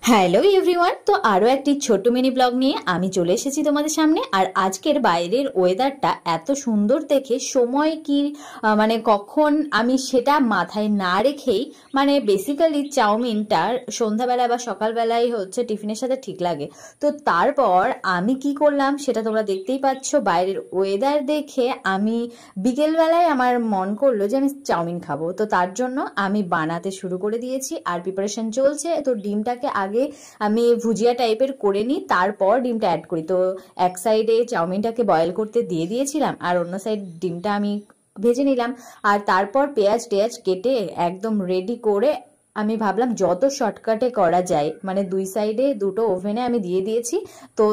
Hello everyone, তো আরও একটি ছোট্ট মিনি ব্লগ নিয়ে আমি চলে এসেছি তোমাদের সামনে। আর আজকের বাইরের ওয়েদারটা এত সুন্দর দেখে সময় কি মানে কখন আমি সেটা মাথায় না রেখেই মানে বেসিক্যালি চাউমিনটা সন্ধ্যাবেলা বা সকালবেলায় হচ্ছে টিফিনের সাথে ঠিক লাগে। তো তারপর আমি কি করলাম সেটা তোমরা দেখতেই পাচ্ছ। বাইরের ওয়েদার দেখে আমি বিকেলবেলায় আমার মন করলো যে আমি চাউমিন খাবো, তো তার জন্য আমি বানাতে শুরু করে দিয়েছি আর প্রিপারেশন চলছে। তো ডিমটাকে আগে আমি ভুজিয়া টাইপের করে নিই, তারপর ডিমটা অ্যাড করি। তো এক সাইডে চাউমিনটাকে বয়েল করতে দিয়ে দিয়েছিলাম আর অন্য সাইড ডিমটা আমি ভেজে নিলাম। আর তারপর পেঁয়াজ টেয়াজ কেটে একদম রেডি করে আমি ভাবলাম যত শর্টকাটে করা যায়, মানে দুই সাইডে দুটো ওভেনে আমি দিয়ে দিয়েছি। তো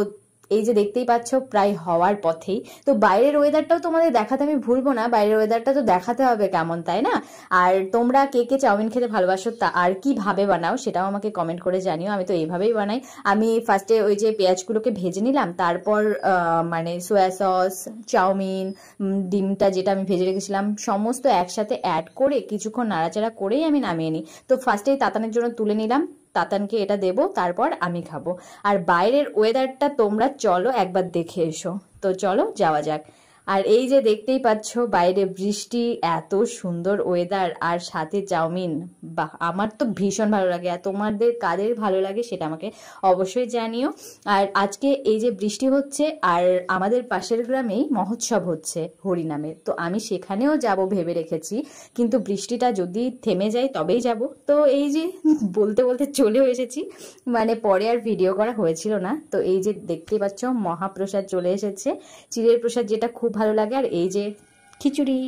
এই যে দেখতেই পাচ্ছ প্রায় হওয়ার পথেই। তো বাইরের ওয়েদারটাও তোমাদের দেখাতে আমি ভুলবো না, বাইরের ওয়েদারটা তো দেখাতে হবে কেমন, তাই না? আর তোমরা কে কে চাউমিন খেতে ভালোবাসো তা আর কিভাবে বানাও সেটাও আমাকে কমেন্ট করে জানিও। আমি তো এইভাবেই বানাই। আমি ফার্স্টে ওই যে পেঁয়াজগুলোকে ভেজে নিলাম, তারপর মানে সোয়া সস, চাউমিন, ডিমটা যেটা আমি ভেজে রেখেছিলাম সমস্ত একসাথে অ্যাড করে কিছুক্ষণ নাড়াচাড়া করেই আমি নামিয়ে নিই। তো ফার্স্টেই তাতানের জন্য তুলে নিলাম, তাতানকে এটা দেবো, তারপর আমি খাবো। আর বাইরের ওয়েদারটা তোমরা চলো একবার দেখে এসো। তো চলো যাওয়া যাক। আর এই যে দেখতেই পাচ্ছ বাইরে বৃষ্টি, এত সুন্দর ওয়েদার আর সাথে চাউমিন। বাহ, আমার তো ভীষণ ভালো লাগে। আর তোমাদের কাদের ভালো লাগে সেটা আমাকে অবশ্যই জানিও। আর আজকে এই যে বৃষ্টি হচ্ছে আর আমাদের পাশের গ্রামেই মহোৎসব হচ্ছে হরিনামের, তো আমি সেখানেও যাব ভেবে রেখেছি। কিন্তু বৃষ্টিটা যদি থেমে যায় তবেই যাব। তো এই যে বলতে বলতে চলেও এসেছি, মানে পরে আর ভিডিও করা হয়েছিল না। তো এই যে দেখতেই পাচ্ছ মহাপ্রসাদ চলে এসেছে, চিড়ের প্রসাদ যেটা খুব ভালো লাগে। আর এই যে খিচুড়ি।